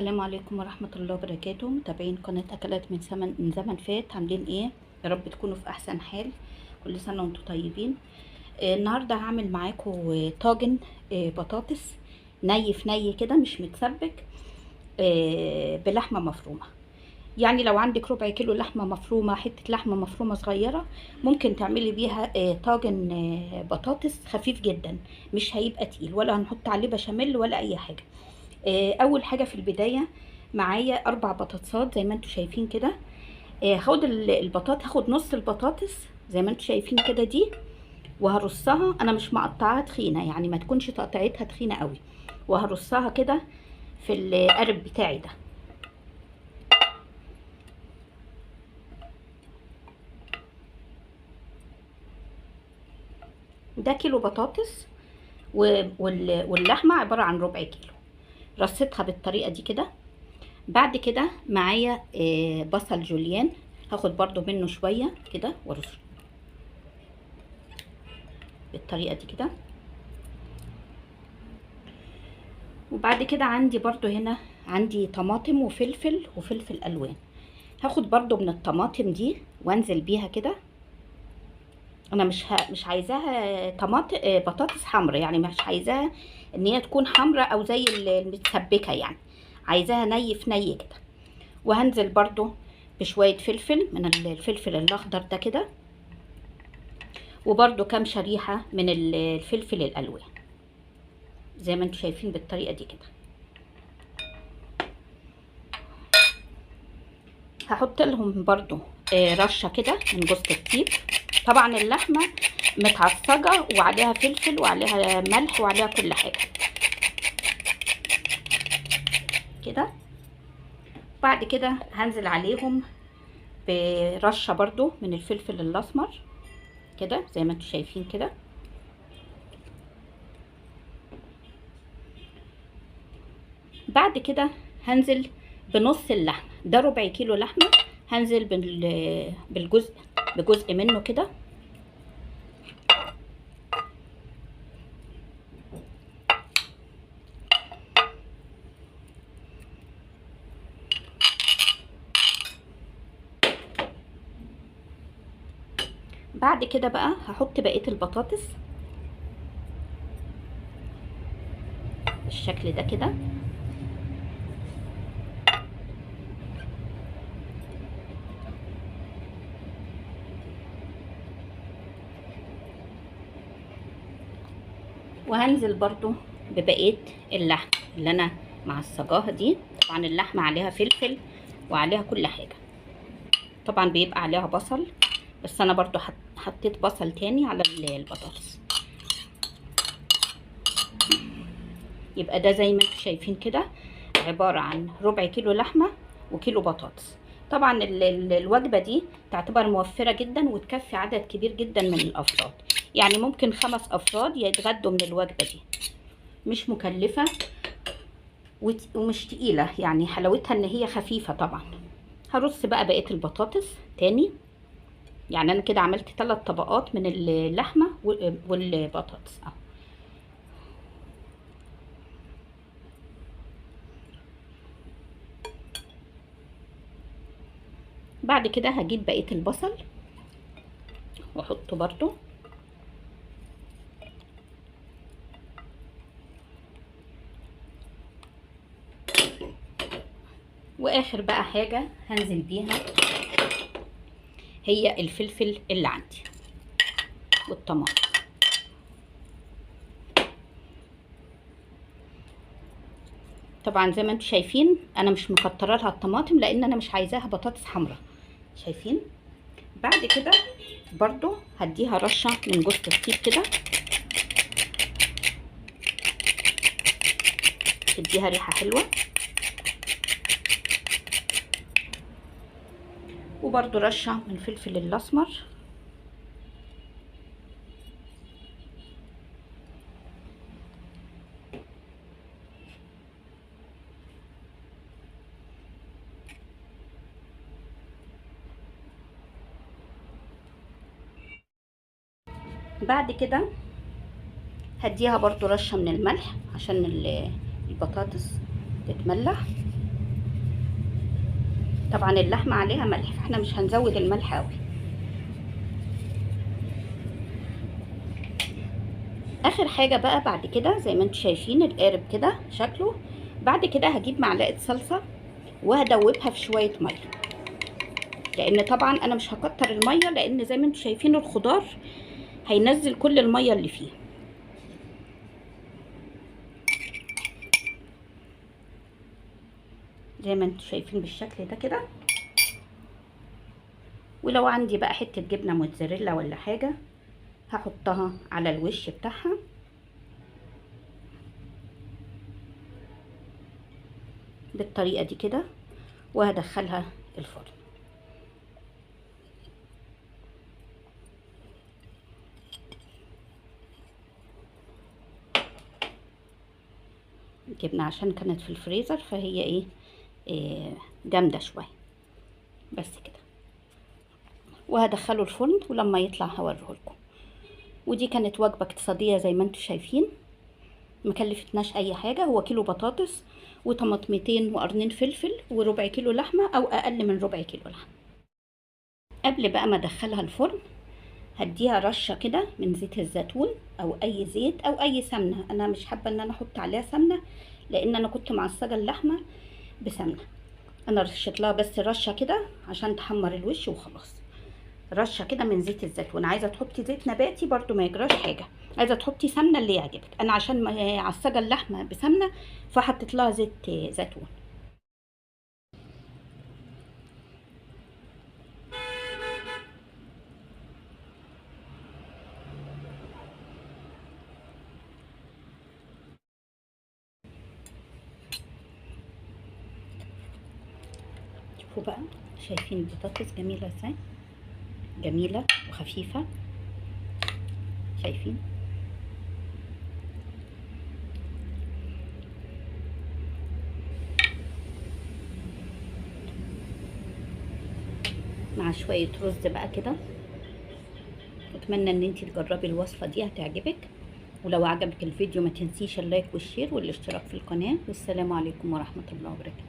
السلام عليكم ورحمة الله وبركاته. متابعين قناة أكلات من زمن فات، عاملين ايه؟ يا رب تكونوا في أحسن حال. كل سنة وانتم طيبين. النهاردة هعمل معاكم طاجن بطاطس ني في ني كده، مش متسبك، بلحمة مفرومة. يعني لو عندك ربع كيلو لحمة مفرومة، حتة لحمة مفرومة صغيرة، ممكن تعملي بيها طاجن بطاطس خفيف جدا، مش هيبقى تقيل ولا هنحط عليه بشاميل ولا أي حاجة. اول حاجه في البدايه معايا 4 بطاطسات زي ما انتم شايفين كده. هاخد هاخد نص البطاطس زي ما انتم شايفين كده دي، وهرصها. انا مش مقطعاها تخينه، يعني ما تكونش تقطيعتها تخينه قوي، وهرصها كده في القرب بتاعي ده. ده كيلو بطاطس واللحمه عباره عن ربع كيلو. رصيتها بالطريقه دي كده. بعد كده معايا بصل جوليان، هاخد برضو منه شويه كده وارصه بالطريقه دي كده. وبعد كده عندي برضو هنا عندي طماطم وفلفل الوان. هاخد برضو من الطماطم دي وانزل بيها كده. انا مش عايزاها بطاطس حمراء، يعني مش عايزاها ان هي تكون حمراء او زي المتسبكه، يعني عايزاها ني في ني كده. وهنزل برضو بشويه فلفل من الفلفل الاخضر ده كده، وبرضو كام شريحه من الفلفل الالوان زي ما انتم شايفين بالطريقه دي كده. هحط لهم برضو رشه كده من جوز الطيب. طبعا اللحمه متعصجه وعليها فلفل وعليها ملح وعليها كل حاجه كده. بعد كده هنزل عليهم برشه برضو من الفلفل الاسمر كده زي ما انتم شايفين كده. بعد كده هنزل بنص اللحمه، ده ربع كيلو لحمه، هنزل بجزء منه كده. بعد كده بقى هحط بقيه البطاطس بالشكل ده كده. وهنزل برضو ببقيه اللحم اللي انا معصجاها دي. طبعا اللحمه عليها فلفل وعليها كل حاجه، طبعا بيبقى عليها بصل، بس انا برضو حطيت بصل تاني على البطاطس. يبقى ده زي ما انتم شايفين كده عباره عن ربع كيلو لحمه وكيلو بطاطس. طبعا الوجبه دي تعتبر موفره جدا وتكفي عدد كبير جدا من الافراد، يعني ممكن 5 افراد يتغدوا من الوجبه دي. مش مكلفه ومش تقيله، يعني حلاوتها ان هي خفيفه. طبعا هرص بقى بقيه البطاطس تاني. يعني انا كده عملت 3 طبقات من اللحمه والبطاطس اهو. بعد كده هجيب بقيه البصل واحطه برضو. واخر بقى حاجه هنزل بيها هي الفلفل اللي عندي والطماطم. طبعا زي ما انتم شايفين انا مش مكتره لها الطماطم لان انا مش عايزاها بطاطس حمراء، شايفين. بعد كده برضو هديها رشه من جوز الطيب كده، تديها ريحه حلوه. وبرضو رشه من الفلفل الاسمر. بعد كده هديها برضو رشه من الملح عشان البطاطس تتملح. طبعا اللحمه عليها ملح فاحنا مش هنزود الملح قوي. اخر حاجه بقى بعد كده زي ما انتم شايفين القارب كده شكله. بعد كده هجيب معلقه صلصه وهدوبها في شويه ميه، لان طبعا انا مش هكتر الميه، لان زي ما انتم شايفين الخضار هينزل كل الميه اللي فيه. زي ما انتم شايفين بالشكل ده كده. ولو عندي بقى حته جبنه موتزاريلا ولا حاجه هحطها على الوش بتاعها بالطريقه دي كده، وهدخلها الفرن. الجبنه عشان كانت في الفريزر فهي إيه جامده شويه بس كده. وهدخله الفرن ولما يطلع هوريه لكم. ودي كانت وجبه اقتصاديه زي ما انتم شايفين، مكلفتناش اي حاجه. هو كيلو بطاطس وطماطمتين وقرنين فلفل وربع كيلو لحمه او اقل من ربع كيلو لحمه. قبل بقى ما ادخلها الفرن هديها رشه كده من زيت الزيتون او اي زيت او اي سمنه. انا مش حابه ان انا احط عليها سمنه لان انا كنت معصجه اللحمه بسمنه. انا رشيت لها بس رشه كده عشان تحمر الوش وخلاص. رشه كده من زيت الزيتون. عايزه تحطي زيت نباتي برضو ما يجراش حاجه، عايزه تحطي سمنه اللي يعجبك. انا عشان معصجه اللحمه بسمنه فحطيت لها زيت زيتون. شوفوا بقى، شايفين البطاطس جميله ازاي؟ جميله وخفيفه، شايفين؟ مع شويه رز بقى كده. اتمنى ان انتي تجربي الوصفه دي هتعجبك. ولو عجبك الفيديو ما تنسيش اللايك والشير والاشتراك في القناه. والسلام عليكم ورحمه الله وبركاته.